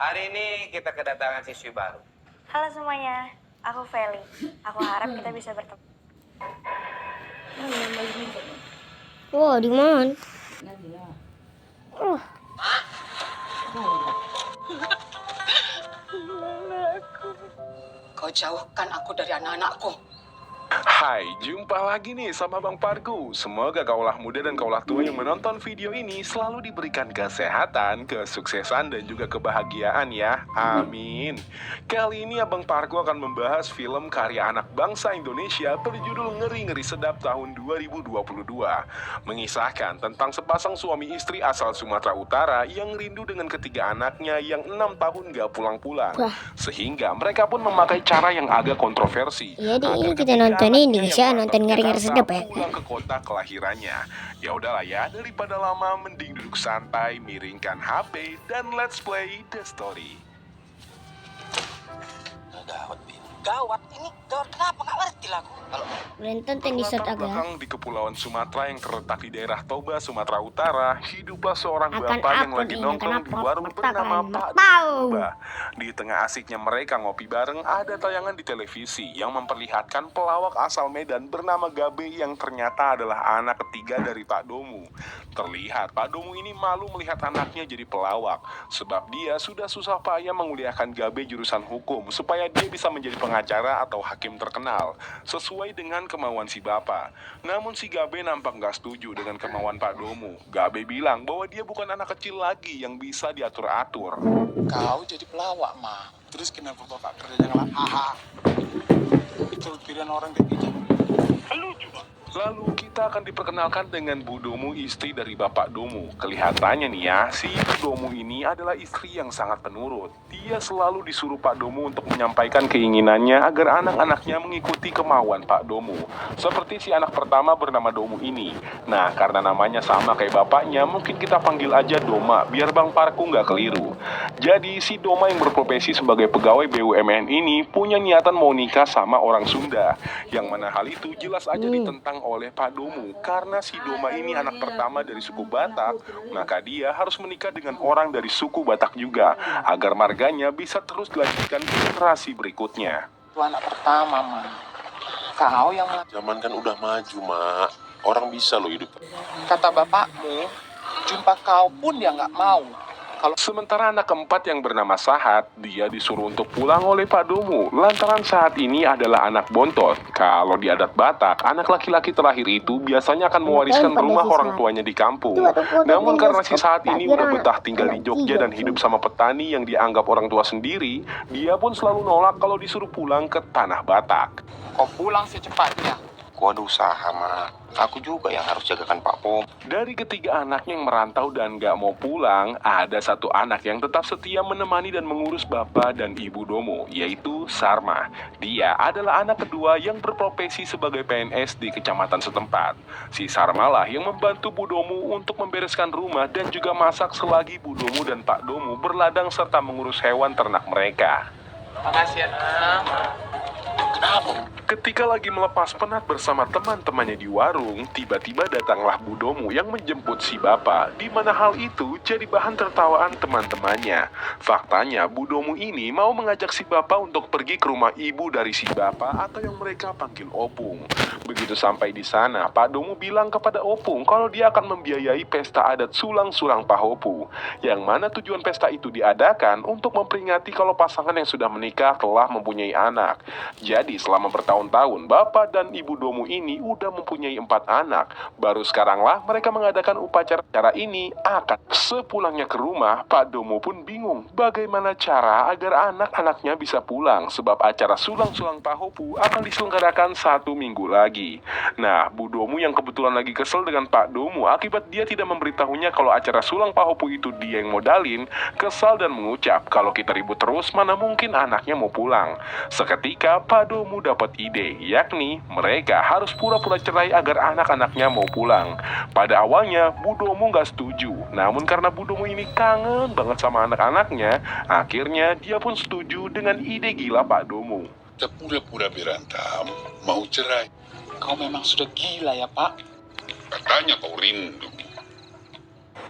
Hari ini kita kedatangan siswi baru. Halo semuanya, aku Feli. Aku harap kita bisa bertemu. Wow, di mana? Oh, Kau jauhkan aku dari anak-anakku. Hai, jumpa lagi nih sama Bang Pargu. Semoga kaulah muda dan kaulah tua yang menonton video ini selalu diberikan kesehatan, kesuksesan, dan juga kebahagiaan ya. Amin. Kali ini Abang Pargu akan membahas film karya anak bangsa Indonesia berjudul Ngeri-Ngeri Sedap tahun 2022. Mengisahkan tentang sepasang suami istri asal Sumatera Utara yang rindu dengan ketiga anaknya yang 6 tahun gak pulang-pulang. Sehingga mereka pun memakai cara yang agak kontroversi. iya di ini kita nonton ini guys ya, nonton Ngeri-Ngeri Sedap ya. Pulang ke kota kelahirannya. Ya udahlah ya, daripada lama mending duduk santai, miringkan HP dan let's play the story. Gawat ini, gawat kenapa? Nggak ngerti lah aku. Kalau Kalian tonton di shot Latar agak. belakang di Kepulauan Sumatera yang terletak di daerah Toba, Sumatera Utara, hiduplah seorang Akan bapak yang upload lagi ini, nongkrong akan di upload, warung mata bernama kalian Pak tahu. Toba. Di tengah asiknya mereka ngopi bareng, ada tayangan di televisi yang memperlihatkan pelawak asal Medan bernama Gabe yang ternyata adalah anak ketiga dari Pak Domu. Terlihat Pak Domu ini malu melihat anaknya jadi pelawak, sebab dia sudah susah payah menguliahkan Gabe jurusan hukum supaya dia bisa menjadi pengacara atau hakim terkenal, sesuai dengan kemauan si bapak. Namun si Gabe nampak gak setuju dengan kemauan Pak Domu. Gabe bilang bahwa dia bukan anak kecil lagi yang bisa diatur-atur. Kau jadi pelawak, Ma. Terus kenapa bapak kerjanya ngelak? Haha. Itu pilihan orang kayak gitu. Lucu, Ma. Lalu kita akan diperkenalkan dengan Bu Domu, istri dari Bapak Domu. Kelihatannya nih ya, si Bu Domu ini adalah istri yang sangat penurut. Dia selalu disuruh Pak Domu untuk menyampaikan keinginannya agar anak-anaknya mengikuti kemauan Pak Domu. Seperti si anak pertama bernama Domu ini. Nah, karena namanya sama kayak bapaknya, mungkin kita panggil aja Doma, biar Bang Parku nggak keliru. Jadi, si Doma yang berprofesi sebagai pegawai BUMN ini punya niatan mau nikah sama orang Sunda. Yang mana hal itu jelas aja ditentang oleh Pak Domu. Karena si Doma ini anak pertama dari suku Batak, maka dia harus menikah dengan orang dari suku Batak juga, agar marganya bisa terus dilanjutkan ke generasi berikutnya. Itu anak pertama, Ma. Kau yang Zaman kan udah maju, Mak. Orang bisa loh hidup. kata bapakmu, jumpa kau pun dia nggak mau. Sementara anak keempat yang bernama Sahat, dia disuruh untuk pulang oleh Pak Domu, lantaran Sahat ini adalah anak bontot. Kalau di adat Batak, anak laki-laki terakhir itu biasanya akan mewariskan rumah orang tuanya di kampung. Namun karena si Sahat ini udah betah tinggal di Jogja dan hidup sama petani yang dianggap orang tua sendiri, dia pun selalu nolak kalau disuruh pulang ke tanah Batak. Kau pulang secepatnya. Gua ada usaha, Mak. Aku juga yang harus jagakan Pak Pom. Dari ketiga anaknya yang merantau dan gak mau pulang, ada satu anak yang tetap setia menemani dan mengurus bapak dan ibu Domo, yaitu Sarma. Dia adalah anak kedua yang berprofesi sebagai PNS di kecamatan setempat. Si Sarma lah yang membantu Bu Domo untuk membereskan rumah dan juga masak selagi Bu Domo dan Pak Domo berladang serta mengurus hewan ternak mereka. Makasih ya, Nak. Ketika lagi melepas penat bersama teman-temannya di warung, tiba-tiba datanglah Bu Domu yang menjemput si bapak, di mana hal itu jadi bahan tertawaan teman-temannya. Faktanya, Bu Domu ini mau mengajak si bapak untuk pergi ke rumah ibu dari si bapak atau yang mereka panggil Opung. Begitu sampai di sana, Pak Domu bilang kepada Opung kalau dia akan membiayai pesta adat Sulang-Sulang Pahopu, yang mana tujuan pesta itu diadakan untuk memperingati kalau pasangan yang sudah menikah telah mempunyai anak. Jadi selama bertahun-tahun, bapak dan ibu Domu ini udah mempunyai 4 anak. Baru sekaranglah mereka mengadakan upacara ini akad. Sepulangnya ke rumah, Pak Domu pun bingung bagaimana cara agar anak-anaknya bisa pulang, sebab acara Sulang-Sulang Pahopu akan diselenggarakan 1 minggu lagi. Nah, Bu Domu yang kebetulan lagi kesel dengan Pak Domu akibat dia tidak memberitahunya kalau acara Sulang Pahopu itu dia yang modalin, kesal dan mengucap kalau kita ribut terus mana mungkin anaknya mau pulang. Seketika Pak Domu dapat ide, yakni mereka harus pura-pura cerai agar anak-anaknya mau pulang. Pada awalnya Bu Domu nggak setuju, namun karena Bu Domu ini kangen banget sama anak-anaknya, akhirnya dia pun setuju dengan ide gila Pak Domu. Kita pura-pura berantem, mau cerai. Kau memang sudah gila ya, Pak. Katanya kau rindu.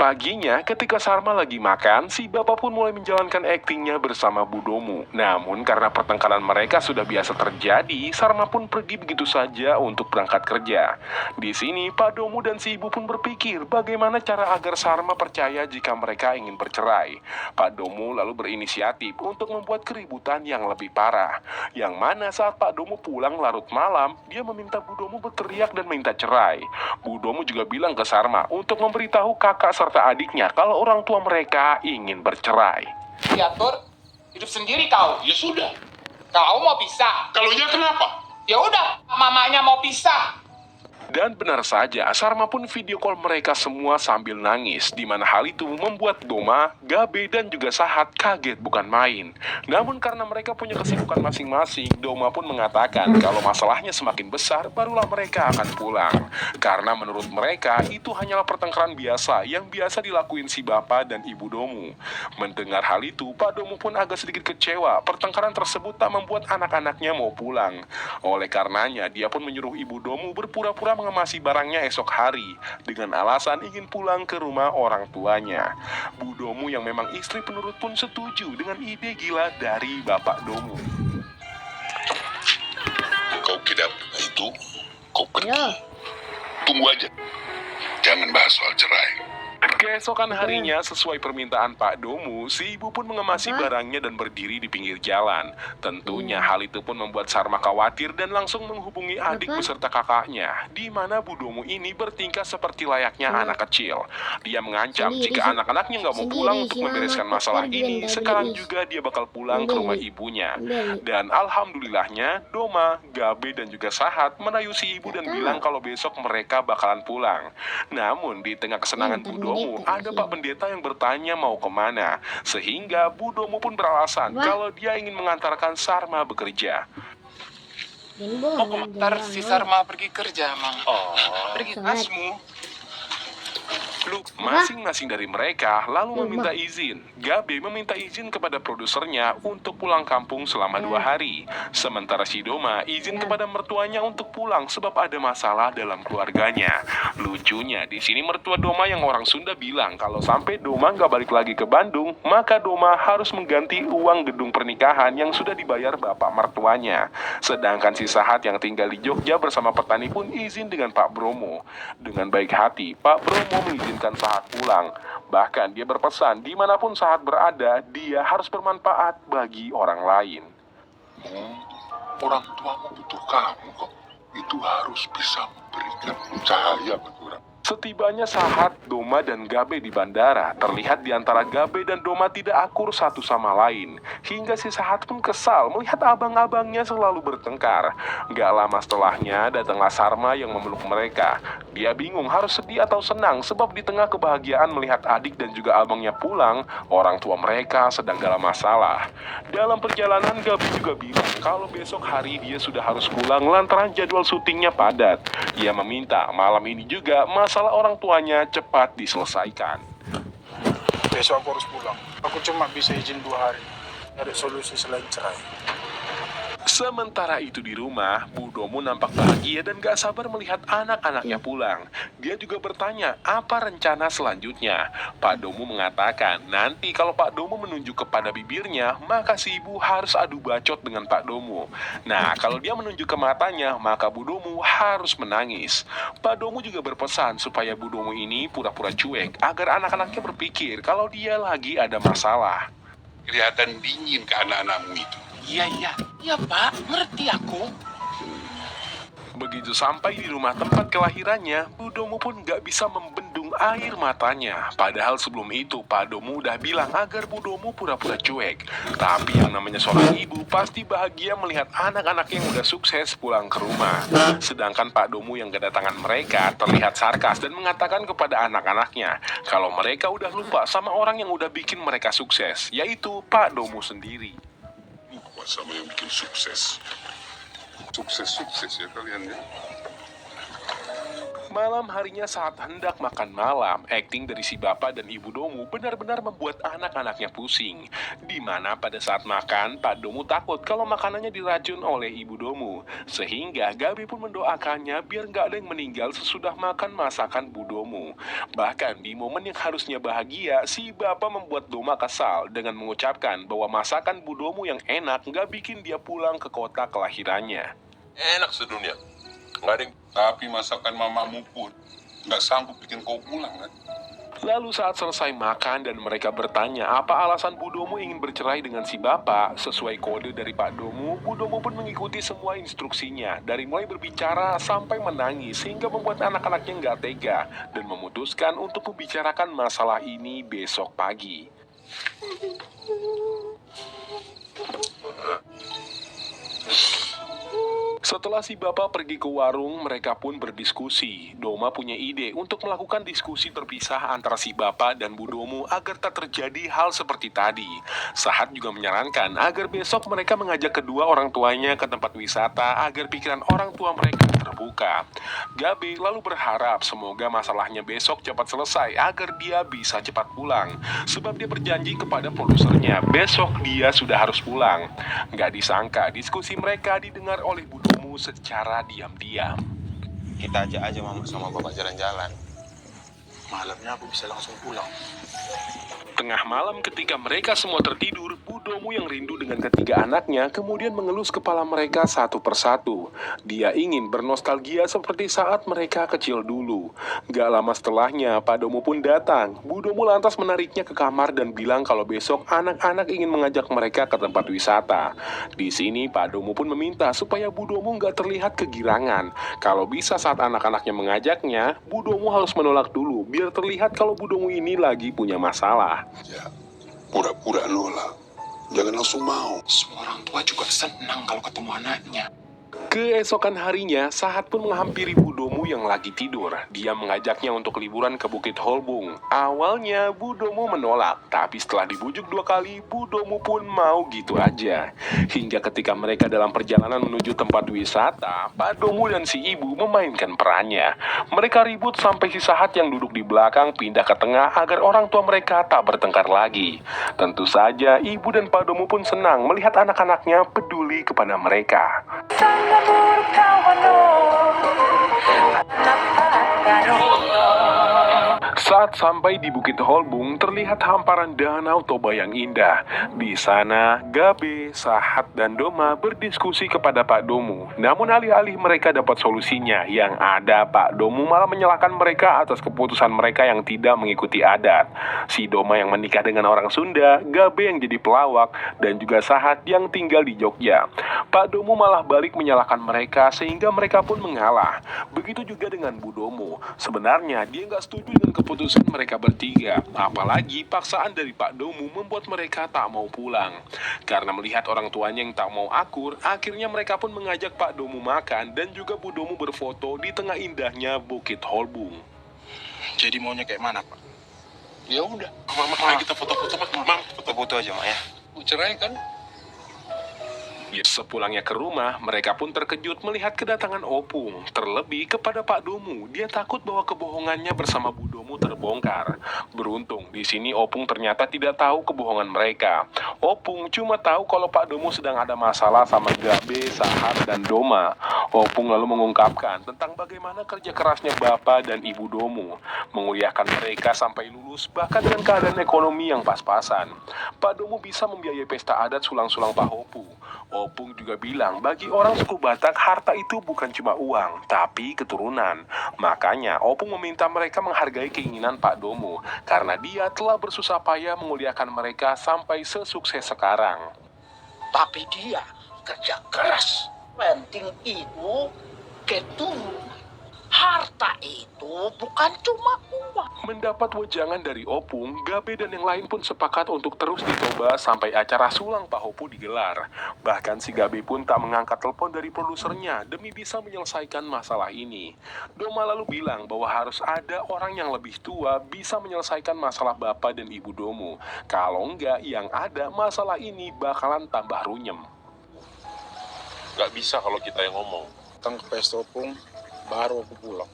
Paginya, ketika Sarma lagi makan, si bapak pun mulai menjalankan aktingnya bersama Bu Domu. Namun, karena pertengkaran mereka sudah biasa terjadi, Sarma pun pergi begitu saja untuk berangkat kerja. Di sini, Pak Domu dan si ibu pun berpikir bagaimana cara agar Sarma percaya jika mereka ingin bercerai. Pak Domu lalu berinisiatif untuk membuat keributan yang lebih parah. Yang mana saat Pak Domu pulang larut malam, dia meminta Bu Domu berteriak dan minta cerai. Bu Domu juga bilang ke Sarma untuk memberitahu kakak serta adiknya kalau orang tua mereka ingin bercerai. Diatur, hidup sendiri kau. Ya sudah. Kau mau pisah. Kalau iya kenapa? Ya udah, mamanya mau pisah. Dan benar saja, Sarma pun video call mereka semua sambil nangis, di mana hal itu membuat Doma, Gabe, dan juga Sahat kaget bukan main. Namun karena mereka punya kesibukan masing-masing, Doma pun mengatakan kalau masalahnya semakin besar, barulah mereka akan pulang. Karena menurut mereka, itu hanyalah pertengkaran biasa yang biasa dilakuin si Bapak dan Ibu Domu. Mendengar hal itu, Pak Domu pun agak sedikit kecewa. Pertengkaran tersebut tak membuat anak-anaknya mau pulang. Oleh karenanya, dia pun menyuruh Ibu Domu berpura-pura mengemasi barangnya esok hari dengan alasan ingin pulang ke rumah orang tuanya. Bu Domu yang memang istri penurut pun setuju dengan ide gila dari Bapak Domu. Kau tidak itu, kau pergi. Yo. Tunggu aja. Jangan bahas soal cerai. Keesokan harinya, sesuai permintaan Pak Domu, si ibu pun mengemasi barangnya dan berdiri di pinggir jalan. Tentunya hal itu pun membuat Sarma khawatir dan langsung menghubungi adik beserta kakaknya, di mana Bu Domu ini bertingkah seperti layaknya anak kecil. Dia mengancam jika anak-anaknya nggak mau pulang untuk membereskan masalah ini, sekarang juga dia bakal pulang ke rumah ibunya. Dan alhamdulillahnya, Doma, Gabe, dan juga Sahat merayu si ibu dan bilang kalau besok mereka bakalan pulang. Namun di tengah kesenangan Bu Domu, ada Pak Pendeta yang bertanya mau kemana, sehingga Bu Domu pun beralasan kalau dia ingin mengantarkan Sarma bekerja. Mau komentar si Sarma pergi kerja, Mang. Pergi asmu. Masing-masing dari mereka lalu meminta izin. Gabe meminta izin kepada produsernya untuk pulang kampung selama 2 hari. Sementara si Doma izin kepada mertuanya untuk pulang sebab ada masalah dalam keluarganya. Lucunya, di sini mertua Doma yang orang Sunda bilang kalau sampai Doma nggak balik lagi ke Bandung, maka Doma harus mengganti uang gedung pernikahan yang sudah dibayar bapak mertuanya. Sedangkan si Sahat yang tinggal di Jogja bersama petani pun izin dengan Pak Bromo. Dengan baik hati, Pak Bromo mengizinkan Sahat pulang. Bahkan dia berpesan dimanapun Sahat berada, dia harus bermanfaat bagi orang lain. Orang tuamu butuh kamu kok. Itu harus bisa memberikan cahaya bagi orang. Setibanya Sahat, Doma, dan Gabe di bandara, terlihat di antara Gabe dan Doma tidak akur satu sama lain. Hingga si Sahat pun kesal melihat abang-abangnya selalu bertengkar. Gak lama setelahnya, datanglah Sarma yang memeluk mereka. Dia bingung harus sedih atau senang sebab di tengah kebahagiaan melihat adik dan juga abangnya pulang, orang tua mereka sedang dalam masalah. Dalam perjalanan, Gabe juga bilang kalau besok hari dia sudah harus pulang lantaran jadwal syutingnya padat. Ia meminta malam ini juga masalah orang tuanya cepat diselesaikan. Besok aku harus pulang. Aku cuma bisa izin 2 hari. Cari solusi selain cerai. Sementara itu di rumah, Bu Domu nampak bahagia dan gak sabar melihat anak-anaknya pulang. Dia juga bertanya apa rencana selanjutnya. Pak Domu mengatakan nanti kalau Pak Domu menunjuk kepada bibirnya, maka si ibu harus adu bacot dengan Pak Domu. Nah, kalau dia menunjuk ke matanya, maka Bu Domu harus menangis. Pak Domu juga berpesan supaya Bu Domu ini pura-pura cuek agar anak-anaknya berpikir kalau dia lagi ada masalah. Kelihatan dingin ke anak-anakmu itu. Iya Pak, ngerti aku. Begitu sampai di rumah tempat kelahirannya, Bu Domu pun gak bisa membendung air matanya. Padahal sebelum itu, Pak Domu udah bilang agar Bu Domu pura-pura cuek. Tapi yang namanya seorang ibu pasti bahagia melihat anak-anaknya yang udah sukses pulang ke rumah. Sedangkan Pak Domu yang kedatangan mereka terlihat sarkas dan mengatakan kepada anak-anaknya kalau mereka udah lupa sama orang yang udah bikin mereka sukses, yaitu Pak Domu sendiri. Lupa sama yang bikin sukses. Sukses ya kalian ya. Malam harinya saat hendak makan malam, akting dari si bapak dan ibu Domu benar-benar membuat anak-anaknya pusing. Di mana pada saat makan, Pak Domu takut kalau makanannya diracun oleh ibu Domu. Sehingga Gabi pun mendoakannya biar nggak ada yang meninggal sesudah makan masakan Bu Domu. Bahkan di momen yang harusnya bahagia, si bapak membuat Doma kesal dengan mengucapkan bahwa masakan Bu Domu yang enak nggak bikin dia pulang ke kota kelahirannya. Enak sedunia. Nggak ada yang... Tapi masakan mamamu pun nggak sanggup bikin kau pulang kan? Lalu saat selesai makan dan mereka bertanya apa alasan Bu Domu ingin bercerai dengan si bapak, sesuai kode dari Pak Domu, Bu Domu pun mengikuti semua instruksinya, dari mulai berbicara sampai menangis, sehingga membuat anak-anaknya nggak tega, dan memutuskan untuk membicarakan masalah ini besok pagi. Setelah si bapak pergi ke warung, mereka pun berdiskusi. Doma punya ide untuk melakukan diskusi terpisah antara si bapak dan Bu Domu agar tak terjadi hal seperti tadi. Sahat juga menyarankan agar besok mereka mengajak kedua orang tuanya ke tempat wisata agar pikiran orang tua mereka terbuka. Gabe lalu berharap semoga masalahnya besok cepat selesai agar dia bisa cepat pulang. Sebab dia berjanji kepada produsernya besok dia sudah harus pulang. Nggak disangka diskusi mereka didengar oleh Bu Domu secara diam-diam. Kita ajak aja mama sama bapak jalan-jalan. Malamnya aku bisa langsung pulang. Tengah malam ketika mereka semua tertidur, Bu Domu yang rindu dengan ketiga anaknya kemudian mengelus kepala mereka satu persatu. Dia ingin bernostalgia seperti saat mereka kecil dulu. Gak lama setelahnya, Pak Domu pun datang. Bu Domu lantas menariknya ke kamar dan bilang kalau besok anak-anak ingin mengajak mereka ke tempat wisata. Di sini Pak Domu pun meminta supaya Bu Domu gak terlihat kegirangan. Kalau bisa saat anak-anaknya mengajaknya, Bu Domu harus menolak dulu biar terlihat kalau Bu Domu ini lagi punya masalah. Ya, pura-pura nolak. Jangan langsung mau. Semua orang tua juga senang kalau ketemu anaknya. Keesokan harinya, Sahat pun menghampiri Bu Domu yang lagi tidur. Dia mengajaknya untuk liburan ke Bukit Holbung. Awalnya, Bu Domu menolak. Tapi setelah dibujuk 2 kali, Bu Domu pun mau gitu aja. Hingga ketika mereka dalam perjalanan menuju tempat wisata, Pak Domu dan si ibu memainkan perannya. Mereka ribut sampai si Sahat yang duduk di belakang pindah ke tengah agar orang tua mereka tak bertengkar lagi. Tentu saja, ibu dan Pak Domu pun senang melihat anak-anaknya peduli kepada mereka. Saat sampai di Bukit Holbung, terlihat hamparan danau Toba yang indah. Di sana, Gabe, Sahat, dan Doma berdiskusi kepada Pak Domu. Namun alih-alih mereka dapat solusinya, yang ada Pak Domu malah menyalahkan mereka atas keputusan mereka yang tidak mengikuti adat. Si Doma yang menikah dengan orang Sunda, Gabe yang jadi pelawak, dan juga Sahat yang tinggal di Jogja. Pak Domu malah balik menyalahkan mereka sehingga mereka pun mengalah. Begitu juga dengan Bu Domu. Sebenarnya dia nggak setuju dengan keputusan mereka bertiga. Apalagi paksaan dari Pak Domu membuat mereka tak mau pulang. Karena melihat orang tuanya yang tak mau akur, akhirnya mereka pun mengajak Pak Domu makan dan juga Bu Domu berfoto di tengah indahnya Bukit Holbung. Jadi maunya kayak mana, Pak? Ya udah, mama ayo kita foto-foto, Mam. Foto-foto aja mak ya. Cerai kan? Sepulangnya ke rumah, mereka pun terkejut melihat kedatangan Opung. Terlebih kepada Pak Domu, dia takut bahwa kebohongannya bersama Bu Domu terbongkar. Beruntung, di sini Opung ternyata tidak tahu kebohongan mereka. Opung cuma tahu kalau Pak Domu sedang ada masalah sama Gabe, Sahat, dan Doma. Opung lalu mengungkapkan tentang bagaimana kerja kerasnya Bapak dan Ibu Domu, menguliahkan mereka sampai lulus, bahkan dengan keadaan ekonomi yang pas-pasan. Pak Domu bisa membiayai pesta adat sulang-sulang Pak Hopu. Opung juga bilang bagi orang suku Batak harta itu bukan cuma uang, tapi keturunan. Makanya Opung meminta mereka menghargai keinginan Pak Domu, karena dia telah bersusah payah menguliakan mereka sampai sesukses sekarang. Tapi dia kerja keras. Penting itu keturunan. Harta itu bukan cuma uang. Mendapat wejangan dari Opung, Gabe dan yang lain pun sepakat untuk terus dicoba sampai acara sulang Pak Hopu digelar. Bahkan si Gabe pun tak mengangkat telepon dari produsernya demi bisa menyelesaikan masalah ini. Doma lalu bilang bahwa harus ada orang yang lebih tua bisa menyelesaikan masalah Bapak dan Ibu Domu. Kalau enggak, yang ada masalah ini bakalan tambah runyem. Gak bisa kalau kita yang ngomong. Datang ke pesta Opung, baru aku pulang.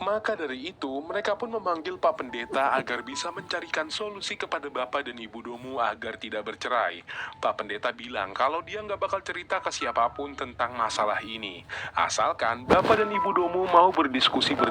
Maka dari itu, mereka pun memanggil Pak Pendeta agar bisa mencarikan solusi kepada Bapak dan Ibu Domu agar tidak bercerai. Pak Pendeta bilang kalau dia nggak bakal cerita ke siapapun tentang masalah ini. Asalkan Bapak dan Ibu Domu mau berdiskusi bersama